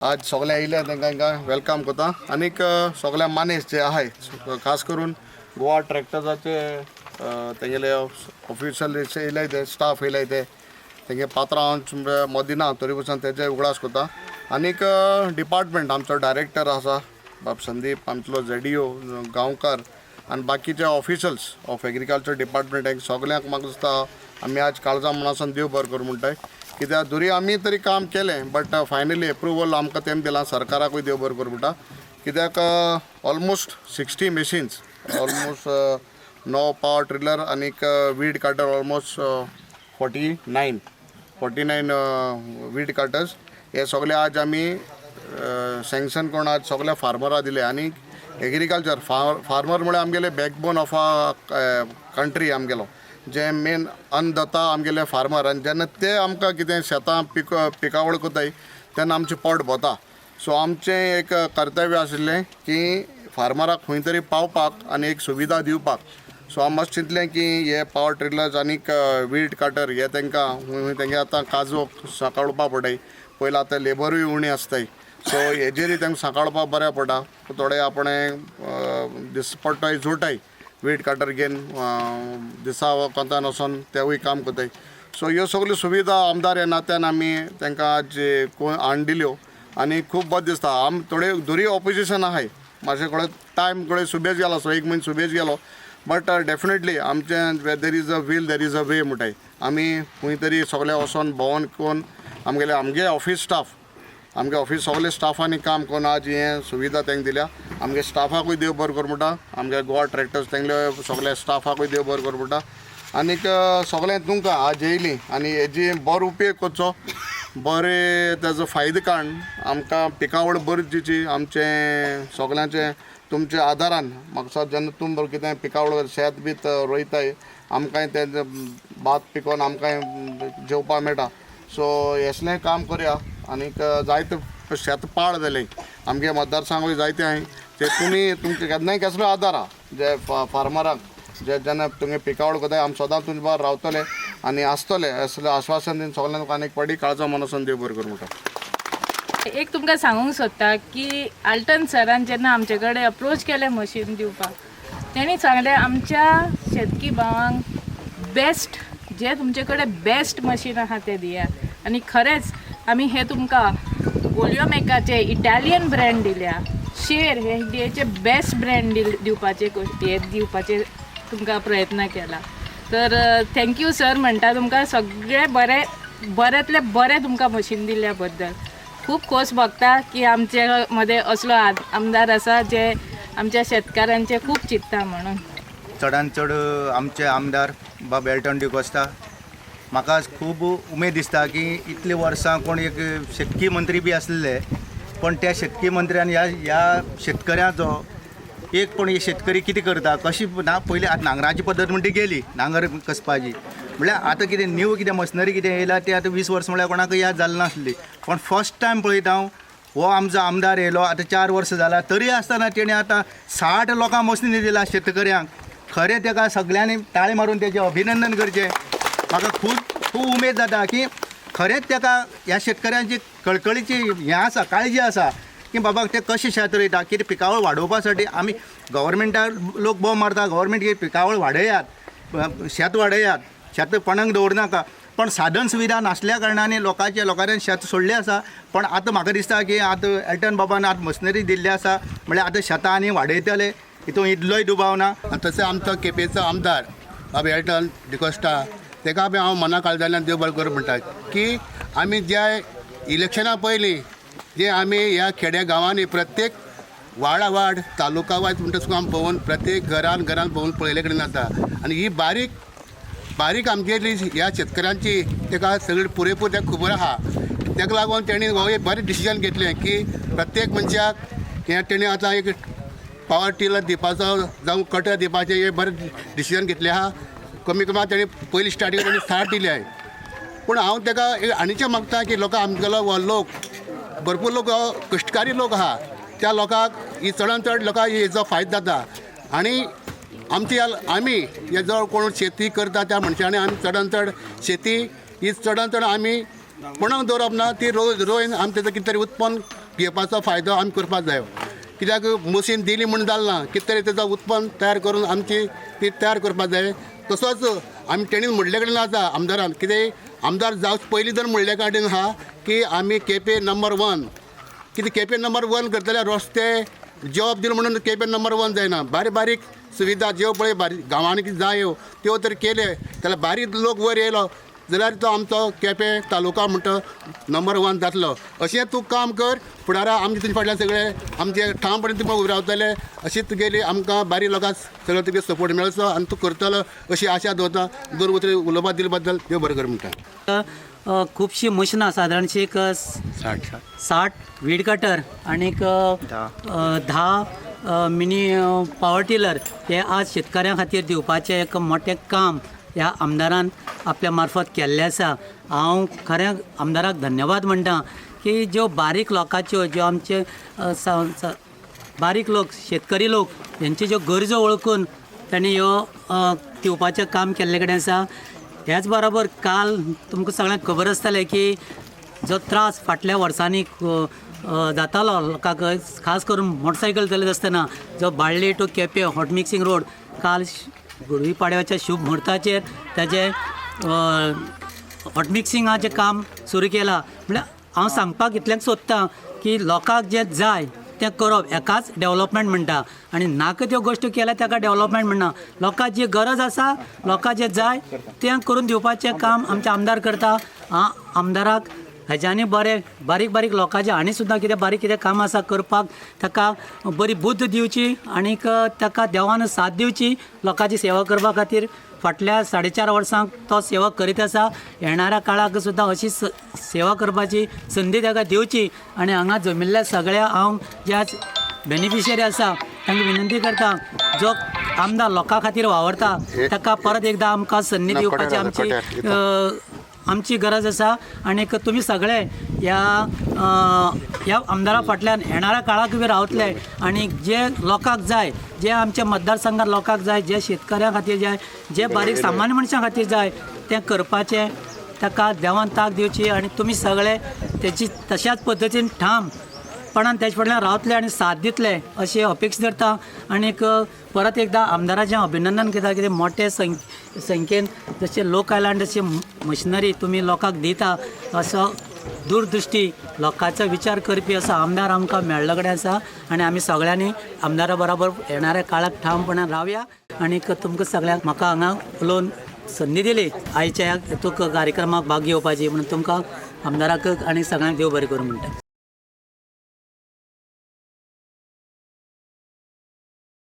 आज सगळे येयले तांकां वेलकम करता आनीक सगळे मानेस जे आहाय खास करून गोवा ट्रॅक्टर्साचे तेंगेले ऑफिशियल येयले ते स्टाफ येयले ते तेंगे पात्रां हांव मदीं ना तरी पासून तेजे उगडास करता आनीक डिपार्टमेंट आमचो डायरेक्टर आसा बाब संदीप आमचो ZDO गांवकार आनी बाकीचे ऑफिशल्स ऑफ एग्रीकल्चर डिपार्टमेंट सगळ्यांक म्हाका दिसता आमी आज काळजा म्हणून देव बरें करूं म्हणटाय कित्याक दुरी आमी तरी काम केलें बट फायनली एप्रुवल आमकां तेम दिलां सरकाराकूय देव बरें करूं म्हणटा कित्याक almost 60 machines almost 9 power tiller आनीक weed cutter almost 49 weed cutters हे सगळे आज आमी सँक्शन करून आज सगळ्या फार्मराक दिले आनी एग्रीकल्चर फार्मर म्हळ्यार आमगेले बॅकबोन ऑफ अ कंट्री आमगेलो जे मेन अन्नदाता आमगेले फार्मर आनी जेन्ना ते आमकां कितें शेतां पिकावळ कोताय तेन्ना आमचें पोट भोंवता सो आमचें एक कर्तव्य आशिल्लें की फार्मराक खंय तरी पावपाक आनी एक सुविधा दिवपाक सो हांव मातशें चिंतलें की हे पावर ट्रिलर्स आनीक वीड कटर हे तांकां तेंगे आतां काजू सांकाळपाक पडटाय पयलीं आतां लेबरूय उणी आसताय सो हेजेरूय तांकां सांकाळपाक बरें पडटा थोडे आपणें दिसपट्टोय जोडटाय वीड कटर घेवन दिसा कोंतान वचोन तेवूय काम कोताय सो ह्यो सगल्यो सुविधा आमदार ह्या नात्यान आमी तांकां आज हाडून दिल्यो आनी खूब बरें दिसता थोडे दुरी ऑपोजिशन आहाय मातशें कडेन टायम कडेन सुबेज गेलो सो एक म्हयनो सुबेज गेलो बट डेफिनेटली आमचें there is a will there is a way म्हणटाय आमी खंय तरी सगळे वचोन भोंवोन कोन्न आमगे ऑफिस स्टाफ आमगे ऑफिस सगळे स्टाफांनी काम करून आज हें सुविधा तांकां दिल्या आमगे स्टाफाकूय देव बरें करूं म्हणटा आमगे गोवा ट्रॅक्टर्स तेंगले सगळे स्टाफाकूय देव बरें करूं म्हणटा आनीक सगळें तुमकां आज येयली आनी हेजी बरो उपेग करचो बरें तेजो फायदो काडून आमकां पिकावळ बरी दिवची आमचें सगळ्यांचें तुमच्या आदारान म्हाका दिसता जेन्ना तुमी कितें पिकावळ शेत बीत रोयताय आमकांय तें भात पिकोवन आमकांय जेवपाक मेळटा सो हेसलें काम करया आनीक जायते शेत पाड जाले आमगे मतदारसंघूय जायते आहाय ते तुमचे केन्नाय कसलो आदार आहा जे फार्मराक जे जेन्ना तुमी पिकावळ कोताय आमी सदां तुमचे बार रावतले आनी आसतले असलें आश्वासन दिवन सगळ्यांक आनीक पाटी काळजा मनसून देव बरें करूं म्हणटा एक तुमकां सांगूंक सोदता की आल्टन सरान जेन्ना आमचे कडेन अप्रोच केलें मशीन दिवपाक तेणी सांगलें आमच्या शेतकी भावांक बेस्ट जे तुमचे कडेन बेस्ट मशीन आहा तें दियात आनी खरेंच आमी हे तुमकां पोलिओमेकाचे इटालियन ब्रँड दिल्या शेर हे इंडियेचे बेस्ट ब्रँड दिवपाचे तुमकां प्रयत्न केला तर थँक्यू सर म्हणटा तुमकां सगळे बऱ्यांतले बरें तुमकां मशीन दिल्ल्या बद्दल खूब खोस भोगता की आमचे मदें असलो आमदार आसा जे आमच्या शेतकारांचे खूब चिंतता म्हणून चडांत चड आमचे आमदार बाब एल्टन डिकोस्टा म्हाका खूब उमेद दिसता की इतले वर्सां कोण एक शेतकी मंत्री बी आसलेले पण त्या शेतकी मंत्र्यान ह्या शेतकऱ्याचो एक पण हे शेतकरी कितें करता कशी ना पयलीं आतां नांगराची पद्दत म्हणटी गेली नांगर कसपाची म्हळ्यार आतां कितें न्यू कितें मशिनरी कितें येयला तें आतां 20 वर्सां म्हळ्यार कोणाकय याद जालें नासली पण फर्स्ट टायम पळयता हांव हो आमचो आमदार येयलो आतां 4 वर्सां जालां तरी आसतना तेणें आतां 60 लोकांक मशिनरी दिला शेतकऱ्यांक खरें ताका सगळ्यांनी ताळे मारून तेजें अभिनंदन करचें म्हाका खूब उमेद जाता की खरेंच ताका ह्या शेतकऱ्यांची कळकळीची हें आसा काळजी आसा की बाबा ते कशें शेत रोयता कितें पिकावळ वाडोवपा साठी आमी गव्हर्मेंटाक लोक बोब मारता गव्हर्मेंट कितें पिकावळ वाडयात शेत वाडयात शेत पणाक दवरनाका पण साधन सुविधा नासल्या कारणाने लोकांनी शेत सोडलें आसा पण आतां म्हाका दिसता की आतां एल्टन बाबान आतां मशिनरी दिल्ली आसा म्हळ्यार आतां शेतां आनी वाडयतले हितून इतलोय दुबाव ना तशें आमचो केपेंचो आमदार बाबा एल्टन डिकोस्टा ताका बी हांव मना काळजांतल्यान देव बरें करूं म्हणटा की आमी ज्या इलेक्शना पयलीं जे आमी ह्या खेड्या गांवांनी प्रत्येक वाड तालुका वायज म्हणटा सुद्दां आमी पळोवन प्रत्येक घरान पळोवन पळयले कडेन जाता आनी ही बारीक आमगेली ह्या शेतकऱ्यांची ताका सगळी पुरेपूर ताका खबर आहा ताका लागून तेणी हो एक बरें डिसिजन घेतलें की प्रत्येक मनशाक हें तेणी आतां एक पावर टिलर दिवपाचो जावं कटर दिवपाचें हें बरें डिसिजन घेतलें आहा कमी तेणी पयलीं स्टार्टींग तेणी 60 दिले आहे पूण हांव ताका आनीचें मागता की लोकां आमगेलो हो लोक भरपूर लोक कश्टकारी लोक आहा त्या लोकांक ही चडांत चड लोकांक हेजो फायदो जाता आनी आमी हे जो कोण शेती करता त्या मनशांनी आमी चडांत चड शेती ही चडांत चड आमी कोणाक दवरप ना ती रोवन आमी तेजो कितें तरी उत्पन्न घेवपाचो फायदो आमी करपाक जाय. कित्याक मशीन दिली म्हणून जालना, कितें तरी तेजो उत्पन्न तयार करून आमची ती तयार करपाक जाय. तसोच आमी तेणी म्हणले कडेन आसा आमदारान, कितें आमदार जावचे पयलीं जर म्हणले कडेन आहा की आमी केपें नंबर 1, कितें केपें नंबर 1 करतल्यार रस्ते जॉब दिलो म्हणून केपें नंबर 1 जायना. बारीक बारीक सुविधा ज्यो पळय गांवांनी कितें जायो त्यो तर केले, जाल्यार बारीक लोक वयर येयलो जाल्यार तो आमचो केपें तालुका म्हणटा नंबर 1 जातलो. अशें तूं काम कर, फुडारा आमचे तुजे फाटल्यान सगळे आमचे ठामपणे तुका उबे रावतले. अशी तुगेली आमकां बारीक लोकांक सगळो तुगे सपोर्ट मेळचो आनी तूं करतलो अशी आशा दवरता. दोन उतरी उलोवपाक दिले बद्दल देव बरें कर म्हणटा. खुबशीं मशिनां सादारणशी एक 60 वीड कटर आनीक 10 मिनी पावर टिलर हे आज शेतकऱ्यां खातीर दिवपाचें एक मोठें काम ह्या आमदारान आपल्या मार्फत केल्लें आसा. हांव खरें आमदाराक धन्यवाद म्हणटा की ज्यो बारीक लोकांच्यो ज्यो आमचे बारीक लोक शेतकरी लोक हेंच्यो ज्यो गरजो वळखून तांणी ह्यो दिवपाचें काम केल्ले कडेन आसा. ह्याच बरोबर काल तुमकां सगळ्यांक खबर आसतलें की जो त्रास फाटल्या वर्सांनी जातालो लोकांक, खास करून मोटरसायकल चलयत आसतना जो Balli to Quepem hot mixing road, काल गुडी पाडव्याच्या शुभ मुहूर्ताचेर ताजें हॉट मिक्सिंगाचें काम सुरू केलां. म्हळ्यार हांव सांगपाक इतलेंच सोदतां की लोकांक जें जाय तें करप एकाच डेवलपमेंट म्हणटा आनी नाका त्यो गोश्टी केल्या ताका डेवलपमेंट म्हणना. लोकांक जी गरज आसा, लोकांक जें जाय तें करून दिवपाचें काम आमचे आमदार करता. आमदाराक हेज्यांनी बरें बारीक बारीक लोकांचें आनी सुद्दां कितें बारीक कितें काम आसा करपाक ताका बरी बुद्ध दिवची आनीक ताका देवान साथ दिवची लोकांची सेवा करपा खातीर. फाटल्या 4.5 वर्सांक तो सेवा करीत आसा. येणाऱ्या काळाक सुद्दां अशी सेवा करपाची संदी ताका दिवची. आनी हांगा जमिल्ल्या सगळ्या हांव ज्या बेनिफिशियरी आसा तांकां विनंती करता, जो आमदार लोकां खातीर वावरता ताका परत एकदां आमकां संदी दिवपाची आमची गरज आसा. आनीक तुमी सगळे ह्या आमदारा फाटल्यान येणाऱ्या काळाक बी रावतले आनी जे लोकांक जाय, जे आमच्या मतदारसंघात लोकांक जाय, जे शेतकऱ्यां खातीर जाय, जे बारीक सामान्य मनशां खातीर जाय तें करपाचें ताका देवान ताक दिवची. आनी तुमी सगळे तेची तशाच पद्दतीन ठामपणान तेजे फाटल्यान रावतले आनी साथ दितले अशी अपेक्षा धरता. आनीक परत एकदां आमदाराचें अभिनंदन करता कितें मोठे संख्येन जशें लोक आयलँड जशें मशिनरी तुमी लोकांक दिता असो दूरदृश्टी लोकांचो विचार करपी असो आमदार आमकां मेळ्ळे कडेन आसा. आनी आमी सगळ्यांनी आमदारा बरोबर येणाऱ्या काळाक ठामपणान रावया. आनीक तुमकां सगळ्यांक म्हाका हांगा उलोवन संदी दिली आयच्या हातूंत कार्यक्रमाक भाग घेवपाची म्हणून तुमकां आमदाराक आनी सगळ्यांक देव बरें करूं म्हणटा.